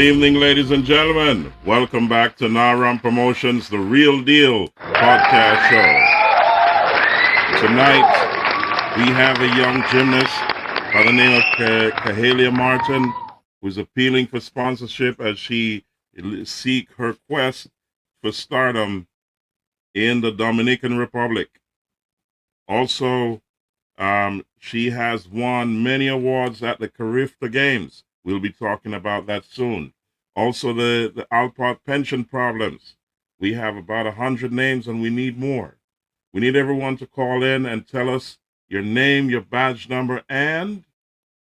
evening, ladies and gentlemen. Welcome back to RAMP Promotions, the Real Deal podcast show. Tonight, we have a young gymnast by the name of Cahalia Martin, who's appealing for sponsorship as she seeks her quest for stardom in the Dominican Republic. Also, she has won many awards at the Carifta Games. We'll be talking about that soon. Also, the Alpart pension problems. We have about 100 names and we need more. We need everyone to call in and tell us your name, your badge number, and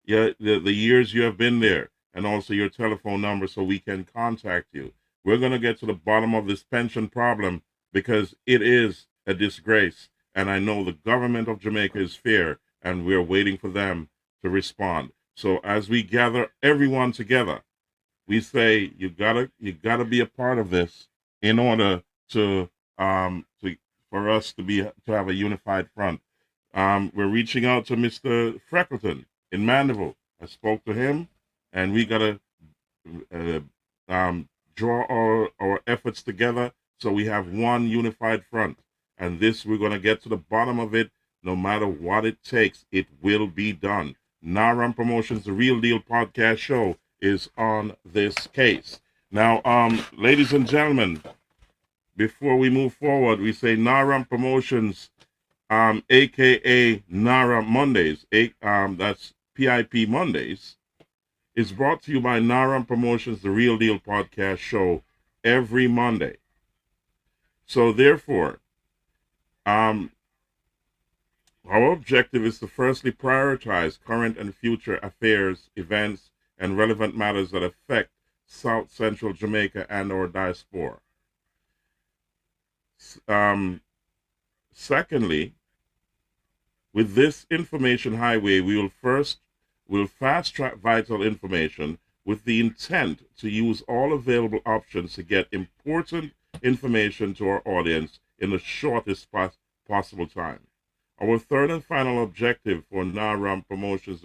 the years you have been there, and also your telephone number so we can contact you. We're going to get to the bottom of this pension problem because it is a disgrace. And I know the government of Jamaica is fair, and we're waiting for them to respond. So as we gather everyone together, we say you gotta be a part of this in order for us to have a unified front. We're reaching out to Mr. Freckleton in Mandeville. I spoke to him, and we gotta draw our efforts together so we have one unified front. And this, we're going to get to the bottom of it. No matter what it takes, it will be done. RAMP Promotions, the Real Deal podcast show, is on this case. Now, ladies and gentlemen, before we move forward, we say RAMP Promotions, a.k.a. RAMP Mondaze, that's PIP Mondaze, is brought to you by RAMP Promotions, the Real Deal podcast show, every Monday. So therefore, our objective is to firstly prioritize current and future affairs, events, and relevant matters that affect South Central Jamaica and our diaspora. Secondly, with this information highway, we'll fast track vital information with the intent to use all available options to get important information to our audience in the shortest possible time. Our third and final objective for RAMP Promotions,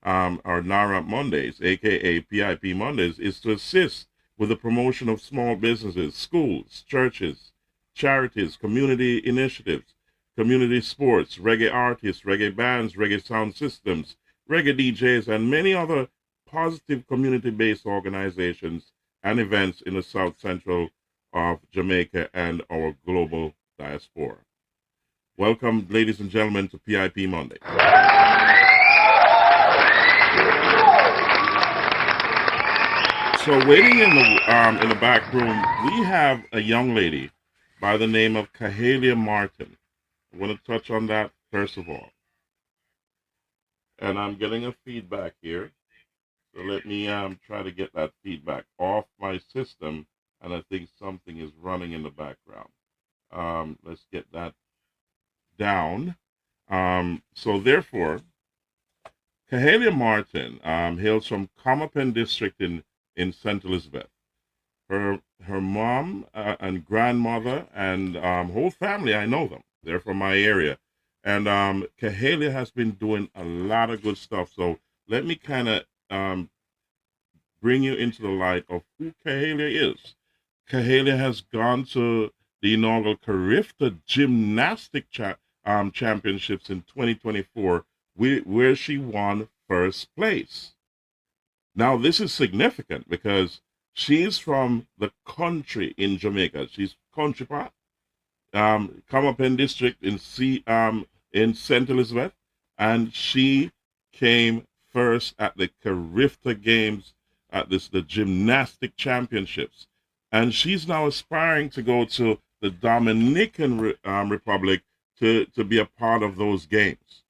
our RAMP Mondaze, aka PIP Mondaze, is to assist with the promotion of small businesses, schools, churches, charities, community initiatives, community sports, reggae artists, reggae bands, reggae sound systems, reggae DJs, and many other positive community-based organizations and events in the South Central of Jamaica and our global diaspora. Welcome, ladies and gentlemen, to PIP Monday. So waiting in the back room, we have a young lady by the name of Cahalia Martin. I want to touch on that first of all. And I'm getting a feedback here. So let me try to get that feedback off my system. And I think something is running in the background. Let's get that down. So therefore, Cahalia Martin hails from Comapen District in St. Elizabeth. Her mom and grandmother and whole family, I know them. They're from my area. And Cahalia has been doing a lot of good stuff. So let me kind of bring you into the light of who Cahalia is. Cahalia has gone to the inaugural Carifta Gymnastic Championships in 2024, where she won first place. Now, this is significant because she's from the country in Jamaica. She's country part, Comapen District in St. Elizabeth, and she came first at the Carifta Games at the Gymnastic Championships. And she's now aspiring to go to the Dominican Republic to be a part of those games.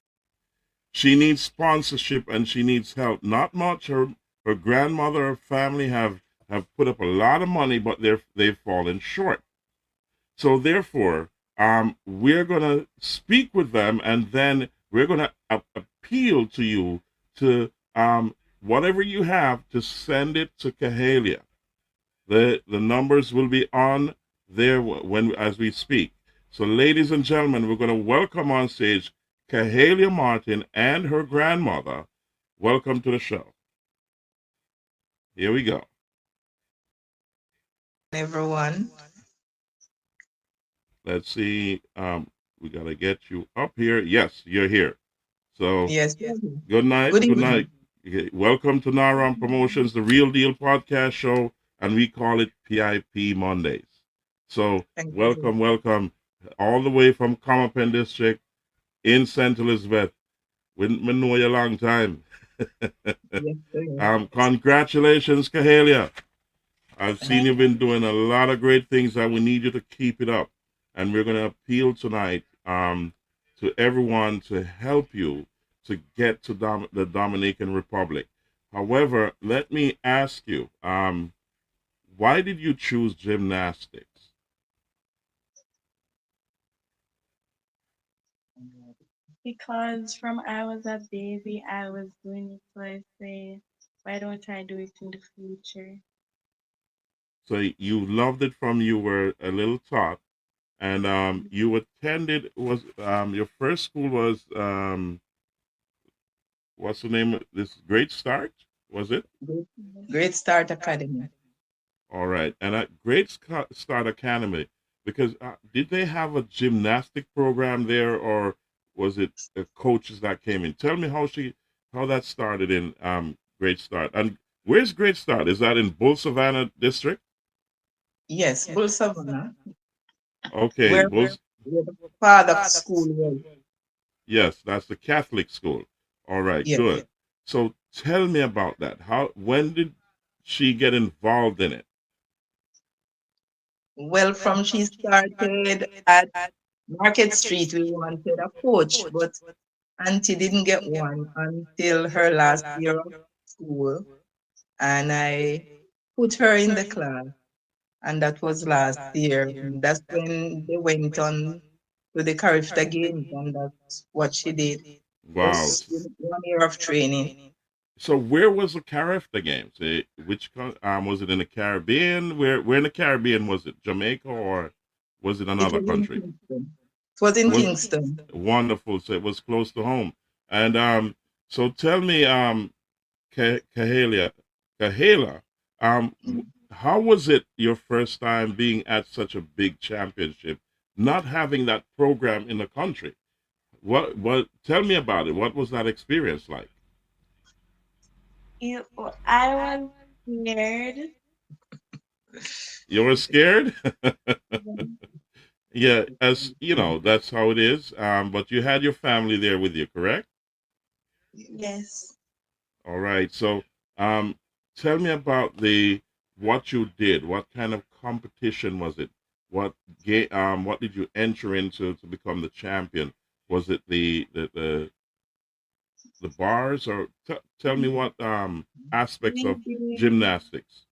She needs sponsorship and she needs help. Not much. Her grandmother, her family have put up a lot of money, but they've fallen short. So therefore, we're going to speak with them, and then we're going to appeal to you to whatever you have to send it to Cahalia. The numbers will be on there as we speak. So, ladies and gentlemen, we're going to welcome on stage Cahalia Martin and her grandmother. Welcome to the show. Here we go. everyone. Let's see. We gotta get you up here. Yes, you're here. So Yes. good night. Good Good night. evening. Welcome to Naram Promotions, the Real Deal podcast show, and we call it PIP Mondays. So Thank you. welcome, welcome, all the way from Comapen District in St. Elizabeth. We know you a long time. Yes, sir. Congratulations, Cahalia. I've seen Thank you've been doing a lot of great things, and we need you to keep it up. And we're going to appeal tonight to everyone to help you to get to the Dominican Republic. However, let me ask you, why did you choose gymnastics? because from I was a baby, I was doing it, so I say, why don't I do it in the future? So you loved it from you were a little tot, and you attended was your first school was what's the name of this Great Start? Was it? Great, Yes. Great Start Academy. All right. And at Great Start Academy, because did they have a gymnastic program there, or was it coaches that came in? Tell me how that started in Great Start. And where's Great Start? Is that in Bull Savannah District? Yes, Bull Savannah, Okay, where, where the father school was. yes, that's the Catholic school. All right, Yes. good. So tell me about that. When did she get involved in it? Well, from she started at Market Street, we wanted a coach, but Auntie didn't get one until her last year of school, and I put her in the class, and that was last year. That's when they went on to the Carifta Games, and that's what she did. Wow. Just 1 year of training. So where was the Carifta Games? Was it in the Caribbean? Where in the Caribbean was it? Jamaica or was it It another was in country? Kingston. It was It in was Kingston. wonderful. So it was close to home. And so tell me, Kahalia, Kahaila, how was it your first time being at such a big championship, not having that program in the country? What? Tell me about it. What was that experience like? I was scared. You were scared? Mhm. Yeah, as you know, that's how it is. But you had your family there with you, correct? Yes. All right. So, um, tell me about the what you did. What kind of competition was it? What did you enter into to become the champion? Was it the bars, or tell me what aspects We of did gymnastics?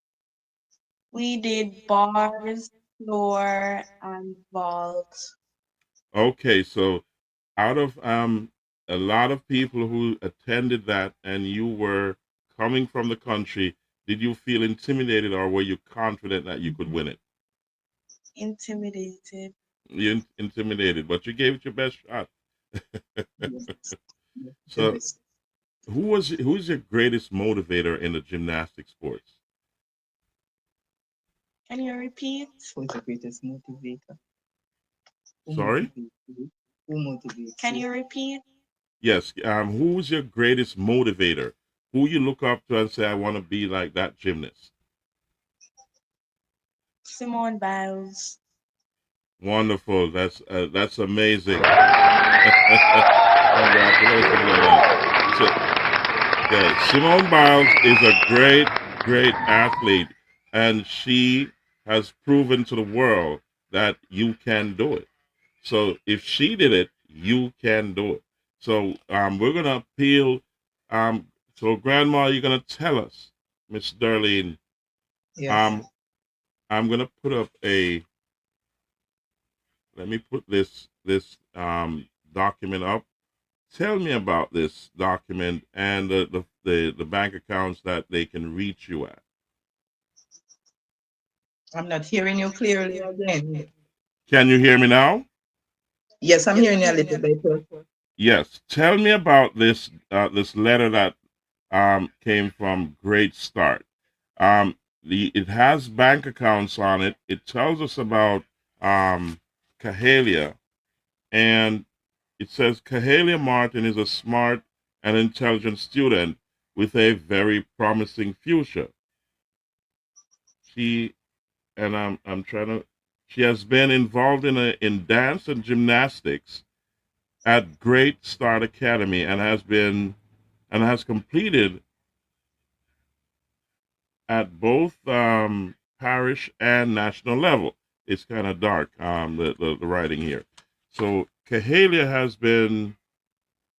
we did bars, floor, and vault. Okay, so out of a lot of people who attended that and you were coming from the country, did you feel intimidated or were you confident that you could win it? Intimidated. You intimidated, but you gave it your best shot. Yes. The So, best. who's your greatest motivator in the gymnastic sports? Can you repeat? Who's the greatest motivator? Who Sorry? motivates you? Who motivates Can you? you repeat? Yes. Who's your greatest motivator? Who you look up to and say, I want to be like that gymnast? Simone Biles. Wonderful. That's amazing. Congratulations on that. So, okay, Simone Biles is a great, great athlete, and she has proven to the world that you can do it. So if she did it, you can do it. So we're gonna appeal. So Grandma, you're gonna tell us, Miss Darlene. Yes. Um, I'm gonna put up a. Let me put this document up. Tell me about this document and the bank accounts that they can reach you at. I'm not hearing you clearly again. Can you hear me now? Yes, I'm hearing you a little better. Yes. Tell me about this letter that came from Great Start. Um, it has bank accounts on it. It tells us about Cahalia, and it says Cahalia Martin is a smart and intelligent student with a very promising future. She I'm trying to. She has been involved in dance and gymnastics at Great Start Academy and has completed at both parish and national level. It's kind of dark, the writing here. So Kahalia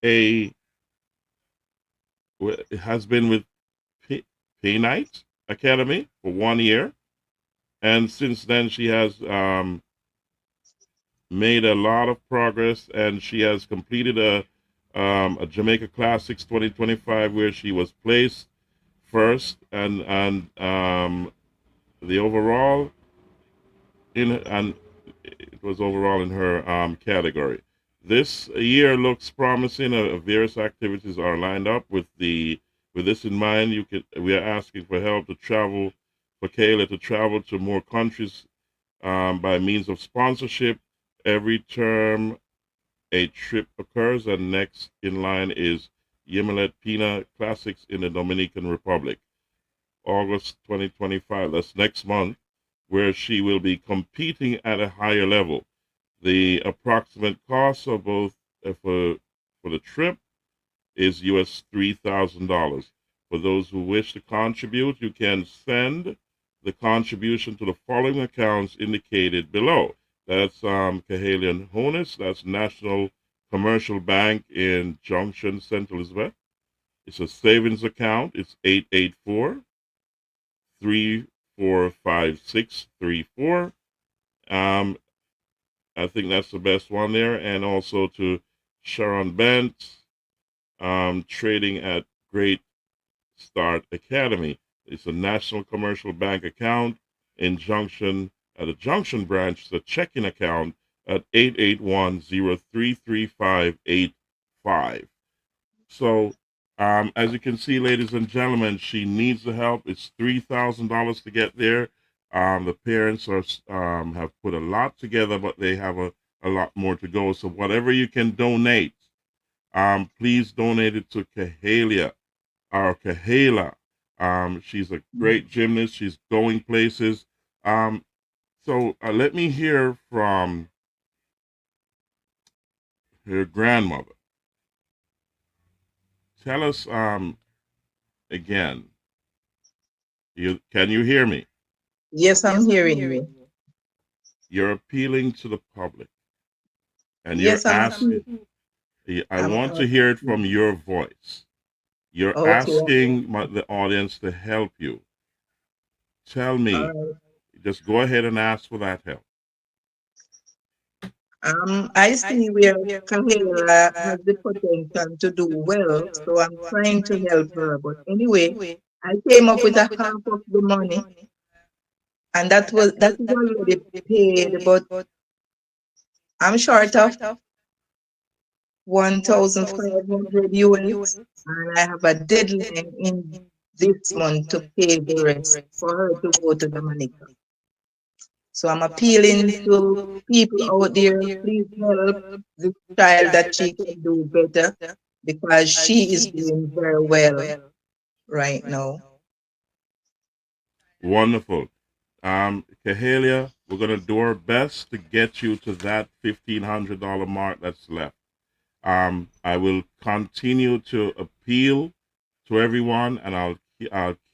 a has been with P Academy for 1 year, and since then she has made a lot of progress, and she has completed a Jamaica Classics 2025 where she was placed first, and the overall and it was overall in her category. This year looks promising. Various activities are lined up with this in mind. We are asking for help to travel for Kayla to travel to more countries by means of sponsorship. Every term a trip occurs, and next in line is Yemelet Pina Classics in the Dominican Republic, August 2025. That's next month, where she will be competing at a higher level. The approximate cost of both for the trip is US $3,000. For those who wish to contribute, you can send the contribution to the following accounts indicated below. That's Cahalia Honus, that's National Commercial Bank in Junction, St. Elizabeth. It's a savings account. It's 884 345634. I think that's the best one there. And also to Sharon Bent, trading at Great Start Academy. It's a National Commercial Bank account in Junction, at a Junction branch, the checking account at 881-033585. So, as you can see, ladies and gentlemen, she needs the help. It's $3,000 to get there. The parents have put a lot together, but they have a lot more to go. So whatever you can donate, please donate it to Kahalia or Kahaila. She's a great gymnast. She's going places. So let me hear from her grandmother. Tell us again. Can you hear me? Yes, I'm hearing you. You're appealing to the public, and you're Yes, asking. I I'm want to hear it from your voice. You're okay. asking the audience to help you. Tell All me. right. Just go ahead and ask for that help. I see where Kahaila has the potential to do well, so I'm trying to help her. But anyway, I came up with a half of the money, and that is already paid, but I'm short of 1,500 US, and I have a deadline in this month to pay the rest for her to go to Dominica. So I'm appealing to people out there, please help this child that she can do better because she is doing very well right now. Wonderful. Kahalia, we're going to do our best to get you to that $1,500 mark that's left. I will continue to appeal to everyone, and I'll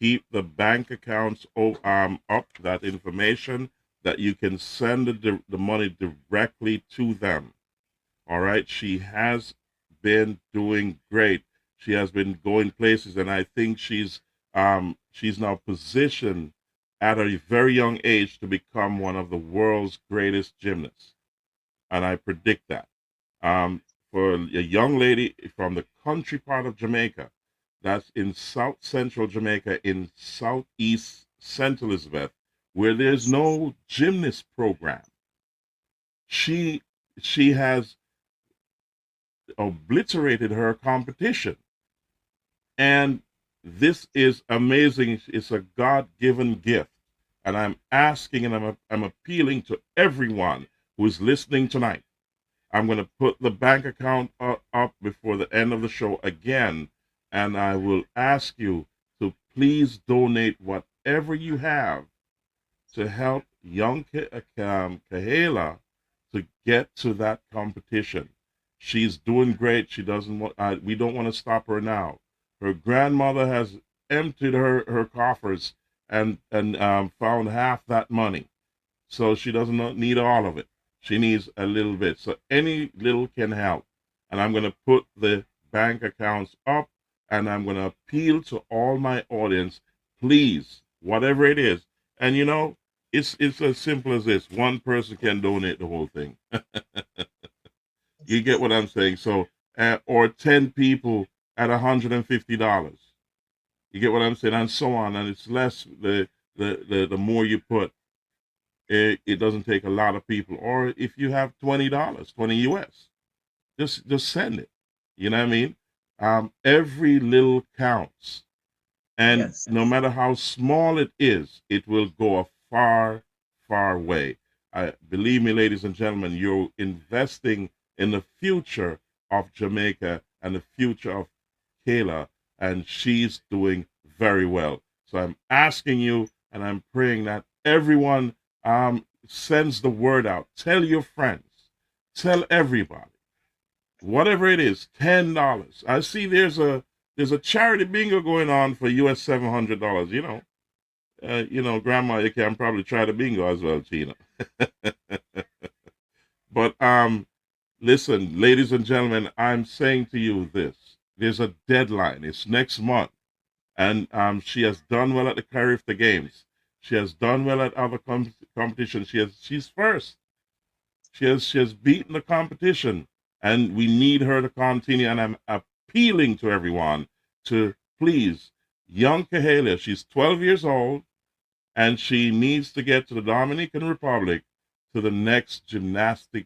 keep the bank accounts up, that information that you can send the money directly to them. All right. She has been doing great. She has been going places, and I think she's now positioned at a very young age to become one of the world's greatest gymnasts. And I predict that. For a young lady from the country part of Jamaica, that's in South Central Jamaica, in Southeast St. Elizabeth, where there's no gymnast program, she has obliterated her competition. And this is amazing. It's a God-given gift. And I'm asking and I'm appealing to everyone who is listening tonight. I'm going to put the bank account up before the end of the show again. And I will ask you to please donate whatever you have to help young Kahaila to get to that competition. She's doing great. She doesn't want. We don't want to stop her now. Her grandmother has emptied her coffers and found half that money, so she doesn't need all of it. She needs a little bit. So any little can help. And I'm going to put the bank accounts up, and I'm going to appeal to all my audience, please, whatever it is. And it's as simple as this. One person can donate the whole thing. You get what I'm saying? So, or 10 people at $150. You get what I'm saying? And so on. And it's less, the more you put, it doesn't take a lot of people. Or if you have $20, 20 US, just send it. You know what I mean? Every little counts. And Yes. no matter how small it is, it will go a far, far way. Believe me, ladies and gentlemen, you're investing in the future of Jamaica and the future of Kayla, and she's doing very well. So I'm asking you, and I'm praying that everyone sends the word out. Tell your friends, tell everybody, whatever it is, $10. I see there's a charity bingo going on for US $700. Grandma, you can probably try the bingo as well, Tina. But listen, ladies and gentlemen, I'm saying to you this: there's a deadline. It's next month, and she has done well at the Carifta Games. She has done well at other competitions. She's first. She has beaten the competition, and we need her to continue. And I'm appealing to everyone to please, young Kahaila. She's 12 years old, and she needs to get to the Dominican Republic to the next gymnastic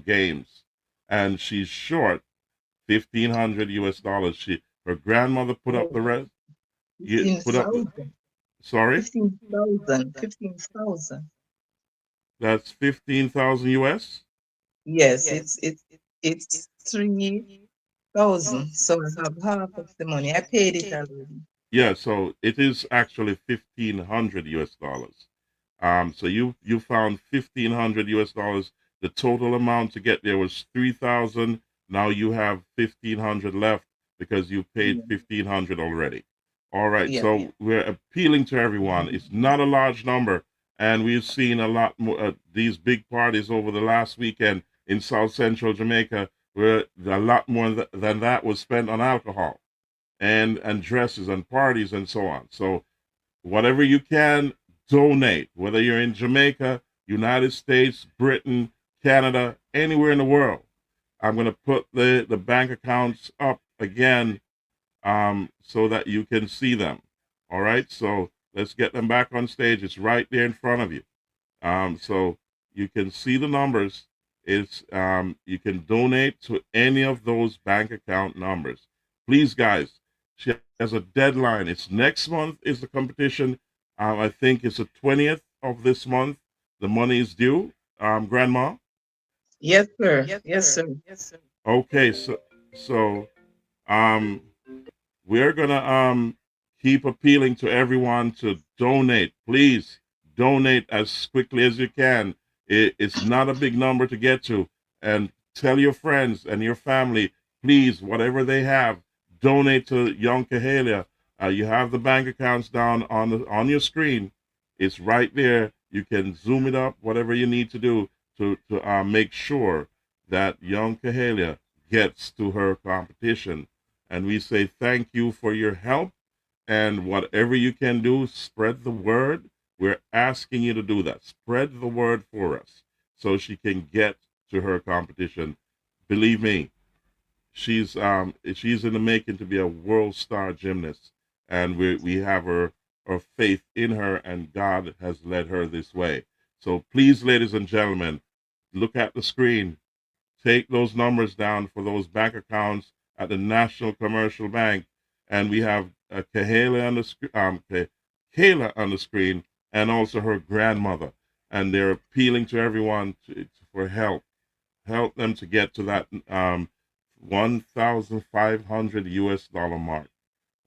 games, and she's short $1,500 US. Her grandmother put up the rest. You put up. 15,000. Sorry, 15,000. 15,000. that's 15,000 US. Yes, it's 3,000. So I have half of the money. I paid it already. Yeah, so it is actually 1,500 US dollars. So you found 1,500 US dollars. The total amount to get there was 3,000. Now you have 1,500 left because you paid Yeah. 1,500 already. All right. Yeah. So we're appealing to everyone. It's not a large number, and we've seen a lot more these big parties over the last weekend in South Central Jamaica, where a lot more than that was spent on alcohol and dresses and parties and so on. So whatever you can donate, whether you're in Jamaica, United States, Britain, Canada, anywhere in the world. I'm going to put the bank accounts up again so that you can see them. All right, so let's get them back on stage. It's right there in front of you. So you can see the numbers. It's you can donate to any of those bank account numbers. Please, guys, she has a deadline. It's next month is the competition. I think it's the 20th of this month. The money is due. Grandma. Yes, sir. Yes, sir. Okay, so um, we're gonna keep appealing to everyone to donate. Please donate as quickly as you can. It's not a big number to get to, and tell your friends and your family, please, whatever they have, donate to Young Kahalia. You have the bank accounts down on your screen. It's right there. You can zoom it up, whatever you need to do to make sure that Young Kahalia gets to her competition. And we say thank you for your help. And whatever you can do, spread the word. We're asking you to do that. Spread the word for us so she can get to her competition. Believe me, she's in the making to be a world star gymnast. And we have our faith in her, and God has led her this way. So please, ladies and gentlemen, look at the screen. Take those numbers down for those bank accounts at the National Commercial Bank, and we have Kahaila on the Kayla on the screen, and also her grandmother, and they're appealing to everyone for help them to get to that 1,500 US dollar mark,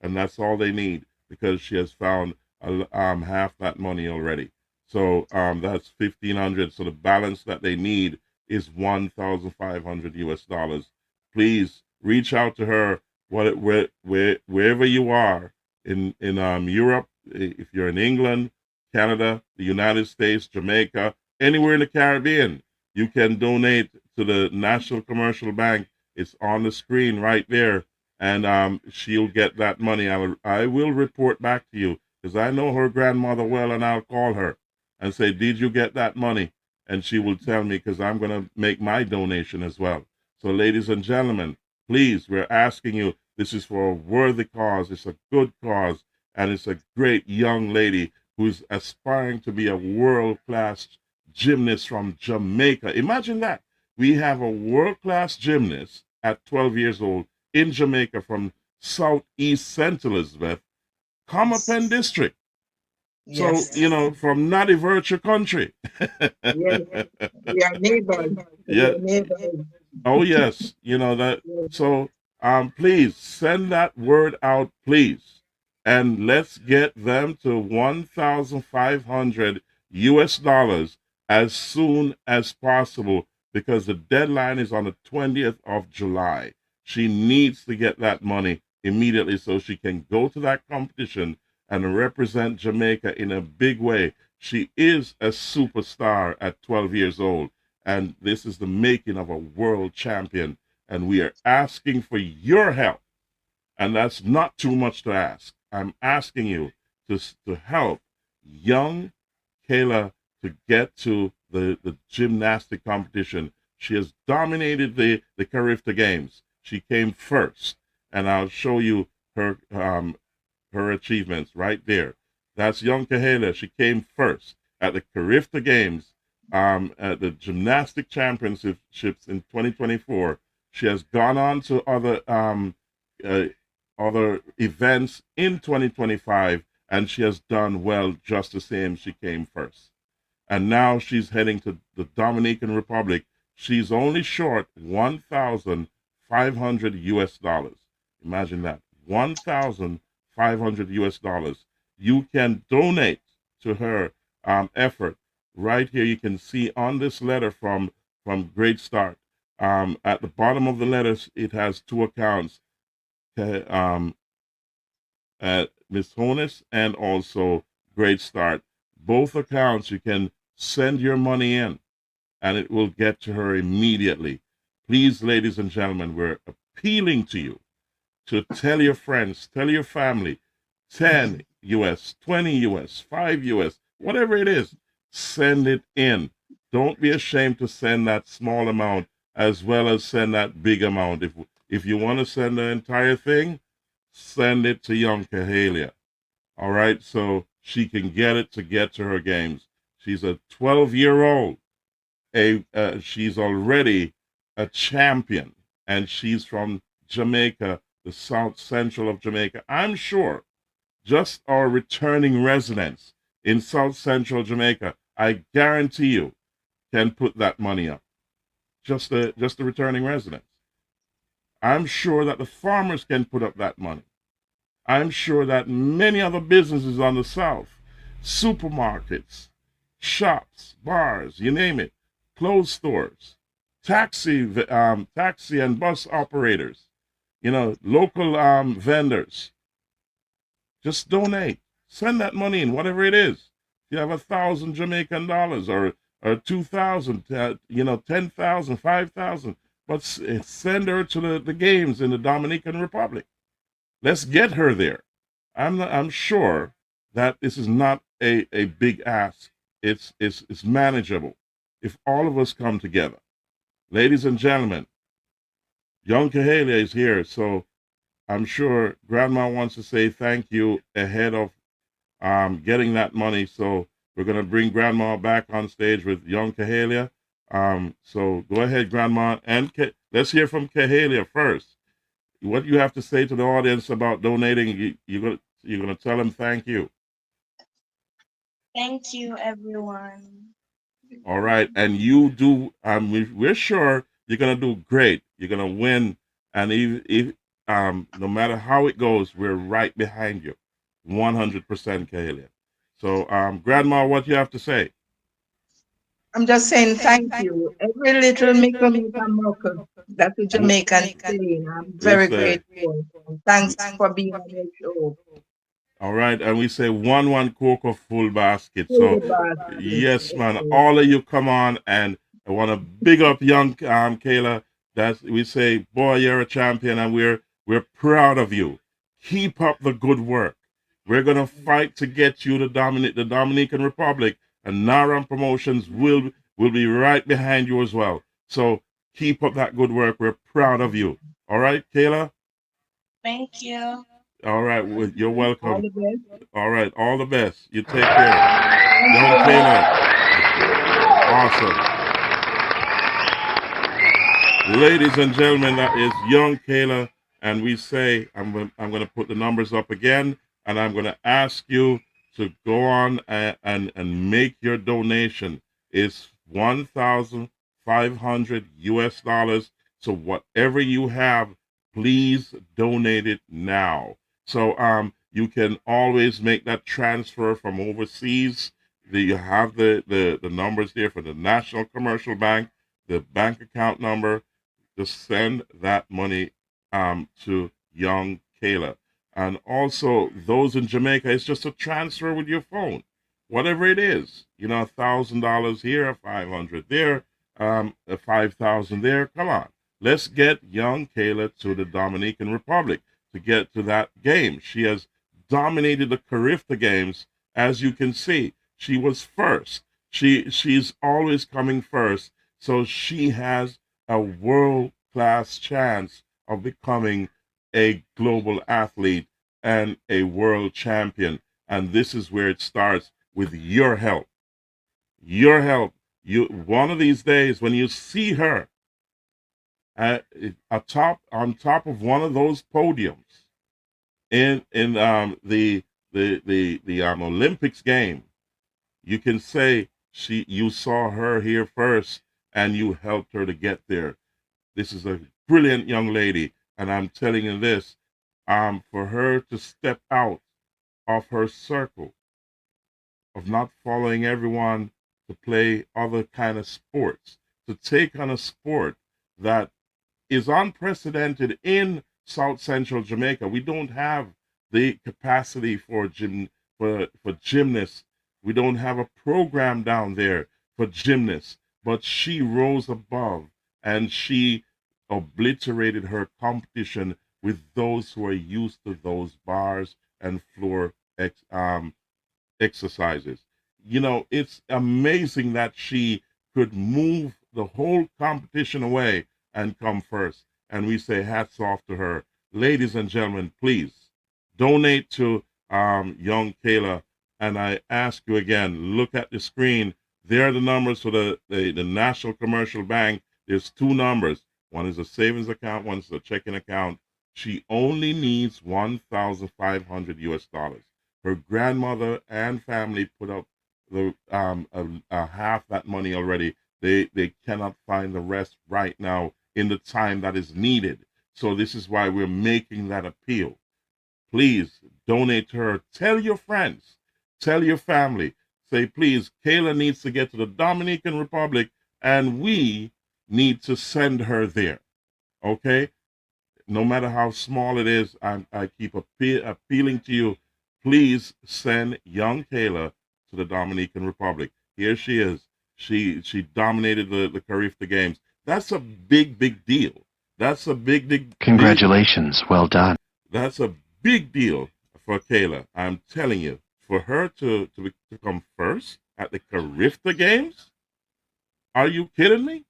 and that's all they need because she has found half that money already. So that's 1,500. So the balance that they need is 1,500 US dollars. Please reach out to her. Wherever you are in Europe, if you're in England, Canada, the United States, Jamaica, anywhere in the Caribbean, you can donate to the National Commercial Bank. It's on the screen right there, and she'll get that money. I will report back to you because I know her grandmother well, and I'll call her and say, "Did you get that money?" And she will tell me because I'm going to make my donation as well. So, ladies and gentlemen, please, we're asking you. This is for a worthy cause. It's a good cause, and it's a great young lady who's aspiring to be a world-class gymnast from Jamaica. Imagine that. We have a world-class gymnast at 12 years old in Jamaica from Southeast St. Elizabeth, Comapen District. So, Yes. from not a virtual country. Yes. We are neighbors. We Yeah. are neighbors. Oh, yes. That. Yes. So, please send that word out, please. And let's get them to 1,500 US dollars as soon as possible because the deadline is on the 20th of July. She needs to get that money immediately so she can go to that competition and represent Jamaica in a big way. She is a superstar at 12 years old, and this is the making of a world champion. And we are asking for your help, and that's not too much to ask. I'm asking you to help young Kayla to get to the gymnastic competition. She has dominated the Carifta Games. She came first, and I'll show you her achievements right there. That's young Kahaila. She came first at the Carifta Games, at the Gymnastic Championships in 2024. She has gone on to uh, other events in 2025, and she has done well just the same. She came first. And now she's heading to the Dominican Republic. She's only short 1,500 US dollars. Imagine that. 1,500 US dollars. You can donate to her effort. Right here, you can see on this letter from Great Start. At the bottom of the letters, it has two accounts. Um, Miss Honus and also Great Start. Both accounts, you can send your money in and it will get to her immediately. Please, ladies and gentlemen, we're appealing to you to tell your friends, tell your family, 10 US, 20 US, 5 US, whatever it is, send it in. Don't be ashamed to send that small amount as well as send that big amount. If you want to send the entire thing, send it to young Kahalia. All right, so she can get it to get to her games. She's a 12-year-old. She's already a champion, and she's from Jamaica, the South Central of Jamaica. I'm sure just our returning residents in South Central Jamaica, I guarantee you, can put that money up. Just the returning residents. I'm sure that the farmers can put up that money. I'm sure that many other businesses on the South, supermarkets, shops, bars, you name it, clothes stores, taxi and bus operators, local vendors, just donate. Send that money in, whatever it is. If you have 1,000 Jamaican dollars or 2,000, 10,000, 5,000, but send her to the games in the Dominican Republic. Let's get her there. I'm sure that this is not a big ask. It's manageable if all of us come together. Ladies and gentlemen, young Kahalia is here, so I'm sure Grandma wants to say thank you ahead of getting that money. So we're going to bring Grandma back on stage with young Kahalia. So go ahead, Grandma, and let's hear from Kahalia first. What you have to say to the audience about donating? You're gonna tell them thank you. Thank you, everyone. All right, and you do. We're sure you're gonna do great. You're gonna win, and if no matter how it goes, we're right behind you, 100%, Kahalia. So, Grandma, what you have to say? I'm just saying thank you. Every little mickle make a muckle. That's a Jamaican saying. I'm very Listen, grateful. And thanks for being on your show. all right, and we say one cocoa full basket. Fill So the basket. yes, man, Okay. all of you come on, and I want to big up young Kayla. That we say, boy, you're a champion, and we're proud of you. Keep up the good work. We're gonna fight to get you to dominate the Dominican Republic, and Naram Promotions will be right behind you as well. So keep up that good work. We're proud of you. All right, Kayla. Thank you. All right, well, you're All welcome. the best. All right, all the best. You take care. Thank Young you. Kayla, awesome. Ladies and gentlemen, that is young Kayla, and we say I'm going to put the numbers up again, and I'm going to ask you to go on and make your donation. It's 1,500 US dollars. So whatever you have, please donate it now. So you can always make that transfer from overseas. You have the numbers here for the National Commercial Bank, the bank account number. Just send that money to young Kayla. And also, those in Jamaica, it's just a transfer with your phone, whatever it is. You know, $1,000 here, 500 there, 5,000 there. Come on, let's get young Kayla to the Dominican Republic to get to that game. She has dominated the Carifta games, as you can see. She was first. She's always coming first, so she has a world class chance of becoming a global athlete and a world champion. And this is where it starts with your help. Your help. You one of these days when you see her at, on top of one of those podiums in the Olympics game, you can say you saw her here first and you helped her to get there. This is a brilliant young lady, and I'm telling you this: for her to step out of her circle of not following everyone to play other kind of sports, to take on a sport that is unprecedented in South Central Jamaica. We don't have the capacity for for gymnasts. We don't have a program down there for gymnasts. But she rose above and she obliterated her competition with those who are used to those bars and floor exercises. You know, it's amazing that she could move the whole competition away and come first. And we say hats off to her. Ladies and gentlemen, please donate to young Kayla. And I ask you again, look at the screen. There are the numbers for the National Commercial Bank. There's two numbers. One is a savings account, one is a checking account. She only needs 1,500 US dollars. Her grandmother and family put up half that money already. They cannot find the rest right now in the time that is needed. So this is why we're making that appeal. Please donate to her. Tell your friends. Tell your family. Say, please, Kayla needs to get to the Dominican Republic, and we need to send her there. Okay? No matter how small it is, I keep appealing to you. Please send young Kayla to the Dominican Republic. Here she is. She dominated the Carifta Games. That's a big deal. That's a big. Congratulations, well done. That's a big deal for Kayla. I'm telling you, for her to come first at the Carifta Games. Are you kidding me?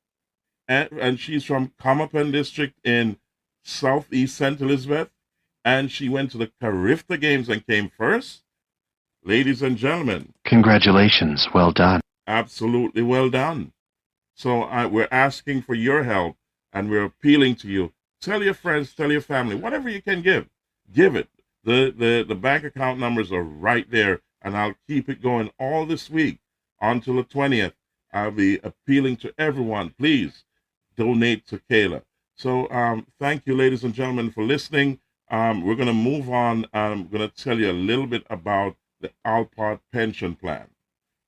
And she's from Comapan District in Southeast St. Elizabeth, and she went to the Carifta Games and came first. Ladies and gentlemen, Congratulations, well done. absolutely well done. So we're asking for your help, and we're appealing to you. Tell your friends, tell your family, whatever you can give it. The bank account numbers are right there, and I'll keep it going all this week until the 20th. I'll be appealing to everyone, please donate to Kayla. So thank you, ladies and gentlemen, for listening. We're going to move on. I'm going to tell you a little bit about the Alpart pension plan.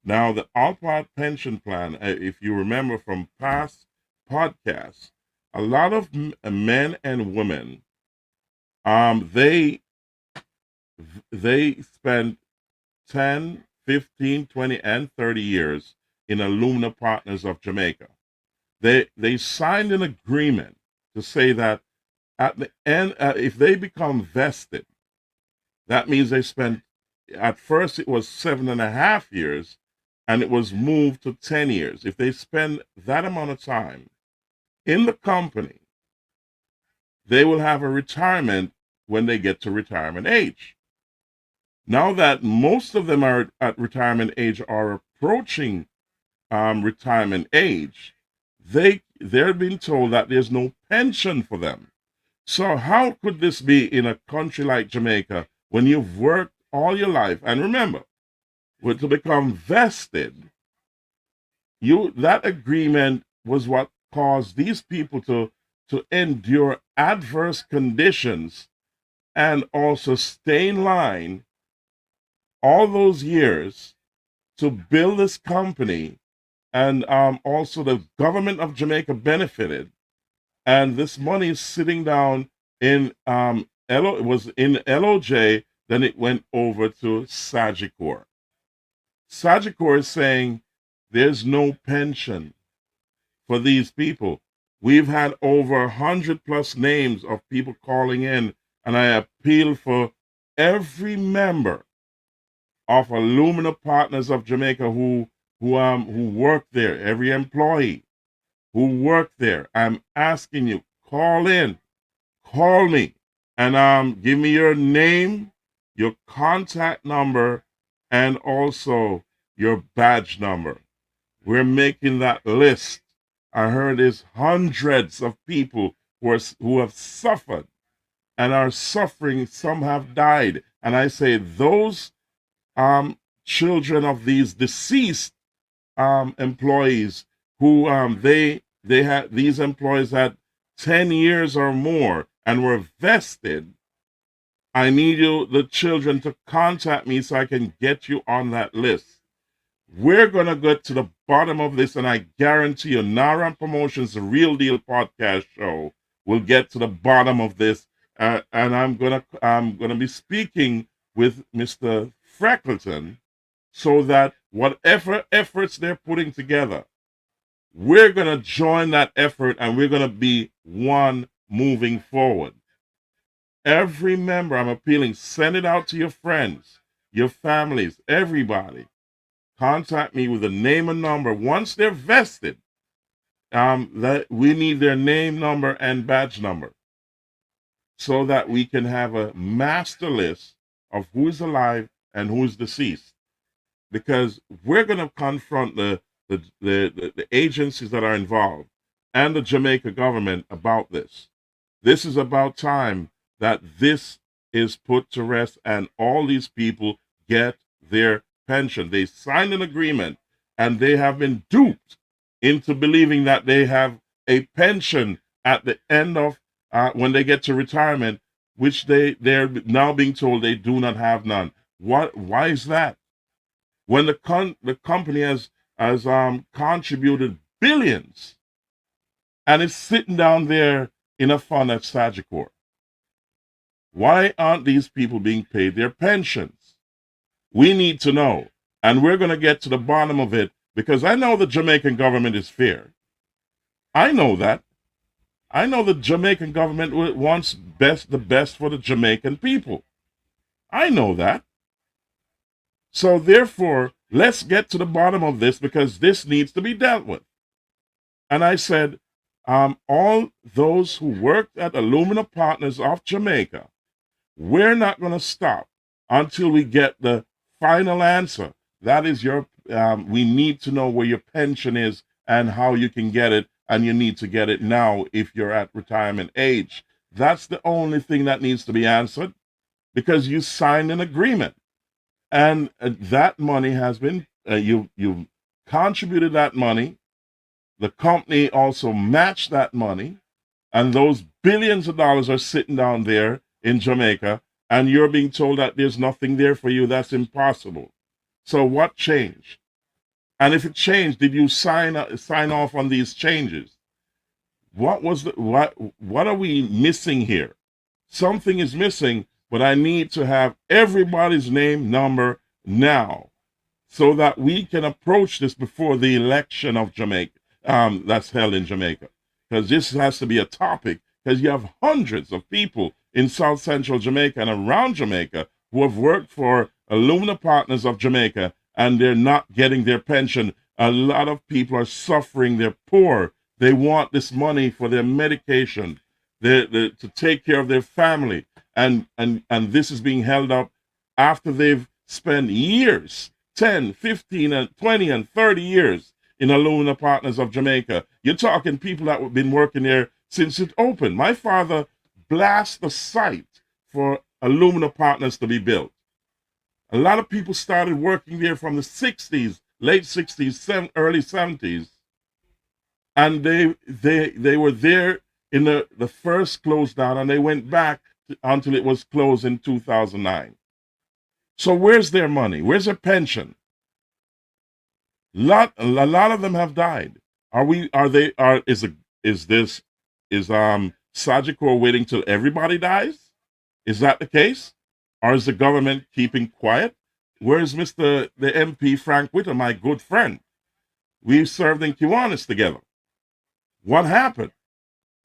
Now, the Alpart pension plan, if you remember from past podcasts, a lot of men and women, they spend 10, 15, 20, and 30 years in Alumna Partners of Jamaica. They signed an agreement to say that at the end, if they become vested, that means they spent, at first it was 7.5 years, and it was moved to 10 years. If they spend that amount of time in the company, they will have a retirement when they get to retirement age. Now that most of them are at retirement age or approaching retirement age, they're being told that there's no pension for them. So how could this be in a country like Jamaica when you've worked all your life? And remember, to become vested, that agreement was what caused these people to endure adverse conditions and also stay in line all those years to build this company. And also the government of Jamaica benefited, and this money is sitting down in it was in LOJ, then it went over to Sagicor. Sagicor is saying there's no pension for these people. We've had over 100+ names of people calling in, and I appeal for every member of Alumna Partners of Jamaica who work there, every employee who work there. I'm asking you, call me, and give me your name, your contact number, and also your badge number. We're making that list. I heard there's hundreds of people who have suffered and are suffering. Some have died, and I say those children of these deceased employees who they had, these employees had 10 years or more and were vested. I need you, the children, to contact me so I can get you on that list. We're gonna get to the bottom of this, and I guarantee you, Naram Promotions, the Real Deal podcast show, will get to the bottom of this. And I'm gonna be speaking with Mr. Freckleton, so that whatever efforts they're putting together, we're going to join that effort, and we're going to be one moving forward. Every member, I'm appealing, send it out to your friends, your families, everybody. Contact me with a name and number. Once they're vested, that we need their name, number, and badge number, so that we can have a master list of who's alive and who's deceased. Because we're going to confront the agencies that are involved and the Jamaica government about this. This is about time that this is put to rest and all these people get their pension. They signed an agreement, and they have been duped into believing that they have a pension at the end of when they get to retirement, which they're now being told they do not have none. Why is that? When the company has contributed billions and is sitting down there in a fund at Sagicor. Why aren't these people being paid their pensions? We need to know, and we're going to get to the bottom of it, because I know the Jamaican government is fair. I know that. I know the Jamaican government wants the best for the Jamaican people. I know that. So therefore, let's get to the bottom of this, because this needs to be dealt with. And I said, all those who worked at Alumna Partners of Jamaica, we're not going to stop until we get the final answer. That is we need to know where your pension is and how you can get it and you need to get it now if you're at retirement age. That's the only thing that needs to be answered because you signed an agreement, and that money has been you contributed that money. The company also matched that money, and those billions of dollars are sitting down there in Jamaica, and you're being told that there's nothing there for you. That's impossible. So what changed? And if it changed, did you sign off on these changes? What are we missing here? Something is missing, but I need to have everybody's name, number now, so that we can approach this before the election of Jamaica that's held in Jamaica. Because this has to be a topic, because you have hundreds of people in South Central Jamaica and around Jamaica who have worked for Alumina Partners of Jamaica, and they're not getting their pension. A lot of people are suffering. They're poor. They want this money for their medication, to take care of their family. And this is being held up after they've spent years, 10, 15, and 20, and 30 years in Alumina Partners of Jamaica. You're talking people that have been working there since it opened. My father blasted the site for Alumina Partners to be built. A lot of people started working there from the 60s, late 60s, early 70s, and they were there in the first close down, and they went back until it was closed in 2009. So where's their money? Where's their pension? A lot of them have died. Is Sagicor waiting till everybody dies? Is that the case? Or is the government keeping quiet? Where's the MP Frank Witter, my good friend? We served in Kiwanis together. What happened?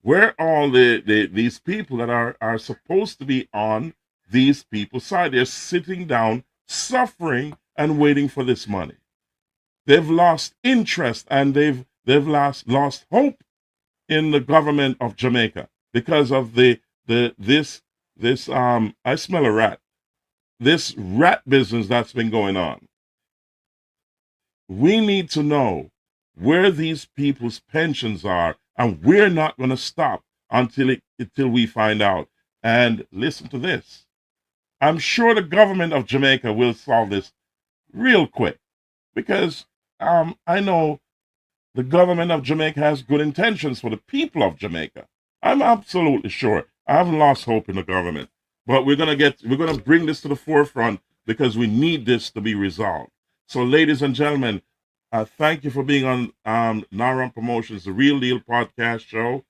Where are all these people that are supposed to be on these people's side? They're sitting down, suffering, and waiting for this money. They've lost interest, and they've lost hope in the government of Jamaica because of this I smell a rat. This rat business that's been going on. We need to know where these people's pensions are, and we're not going to stop until we find out. And listen to this. I'm sure the government of Jamaica will solve this real quick, because I know the government of Jamaica has good intentions for the people of Jamaica. I'm absolutely sure. I haven't lost hope in the government, but we're gonna bring this to the forefront because we need this to be resolved. So, ladies and gentlemen, thank you for being on RAMP Promotions, the Real Deal podcast show.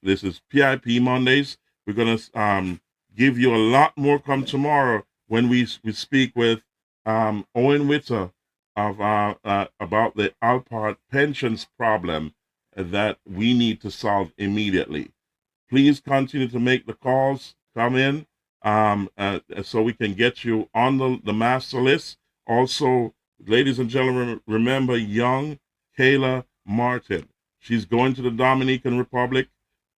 This is PIP Mondays. We're gonna give you a lot more come tomorrow when we speak with Owen Witter about the Alpart pensions problem that we need to solve immediately. Please continue to make the calls, come in, so we can get you on the master list. Also, ladies and gentlemen, remember young Cahalia Martin. She's going to the Dominican Republic,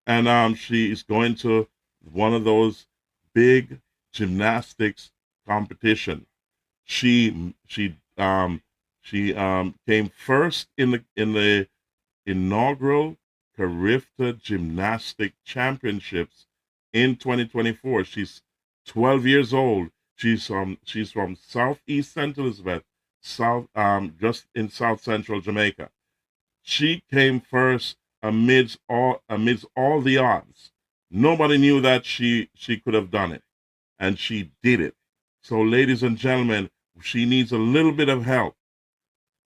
and she is going to one of those big gymnastics competition. She came first in the inaugural Carifta Gymnastic Championships in 2024. She's 12 years old. She's from Southeast St. Elizabeth, just in South Central Jamaica. She came first amidst all the odds. Nobody knew that she could have done it, and she did it. So, ladies and gentlemen, she needs a little bit of help.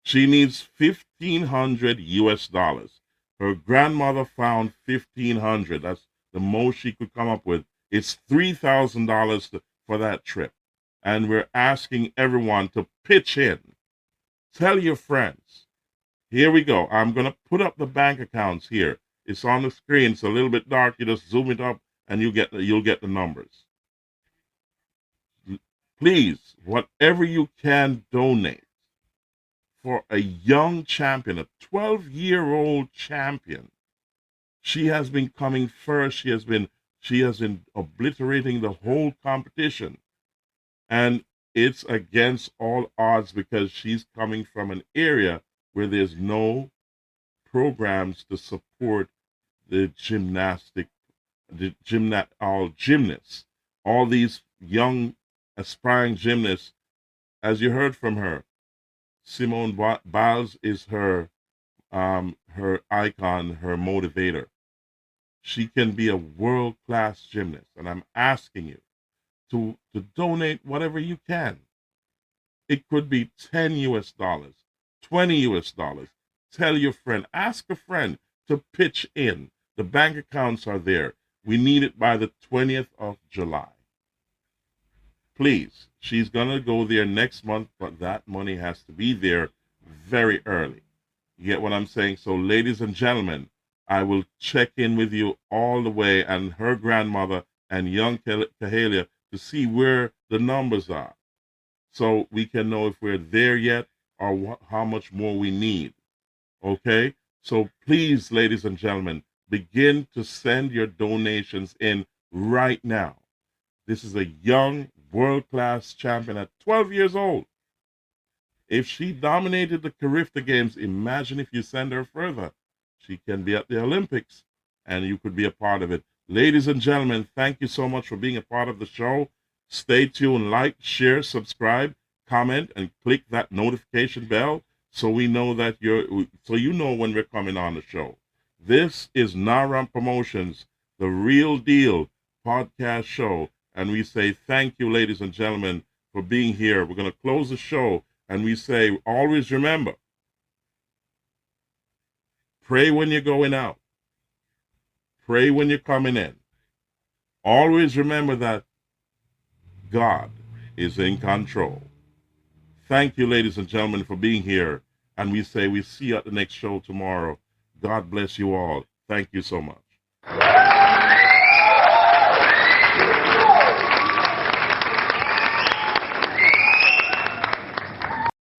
She needs $1,500. Her grandmother found $1,500. That's the most she could come up with. It's $3,000 for that trip. And we're asking everyone to pitch in. Tell your friends. Here we go. I'm going to put up the bank accounts here. It's on the screen. It's a little bit dark. You just zoom it up and you'll get the numbers. Please, whatever you can donate for a young champion, a 12-year-old champion. She has been coming first. She has been obliterating the whole competition. And it's against all odds because she's coming from an area where there's no programs to support the gymnasts, all these young aspiring gymnasts. As you heard from her, Simone Biles is her icon, her motivator. She can be a world-class gymnast, and I'm asking you to donate whatever you can. It could be 10 US dollars, 20 US dollars. Tell your friend, ask a friend to pitch in. The bank accounts are there. We need it by the 20th of July. Please, she's going to go there next month, but that money has to be there very early. You get what I'm saying? So, ladies and gentlemen, I will check in with you all the way and her grandmother and young Kahalia to see where the numbers are, so we can know if we're there yet or how much more we need. Okay? So please, ladies and gentlemen, begin to send your donations in right now. This is a young, world-class champion at 12 years old. If she dominated the Carifta Games, imagine if you send her further. She can be at the Olympics, and you could be a part of it. Ladies and gentlemen, thank you so much for being a part of the show. Stay tuned, like, share, subscribe, comment, and click that notification bell so we know that you know when we're coming on the show. This is RAMP Promotions, the real deal podcast show, and we say thank you, ladies and gentlemen, for being here. We're going to close the show, and we say, always remember, pray when you're going out. Pray when you're coming in. Always remember that God is in control. Thank you, ladies and gentlemen, for being here. And we say we see you at the next show tomorrow. God bless you all. Thank you so much.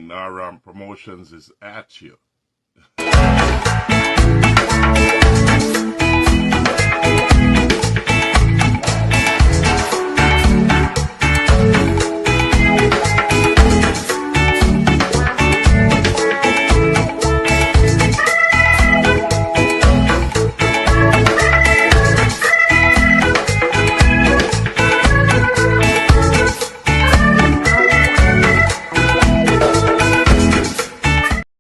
RAMP Promotions is at you.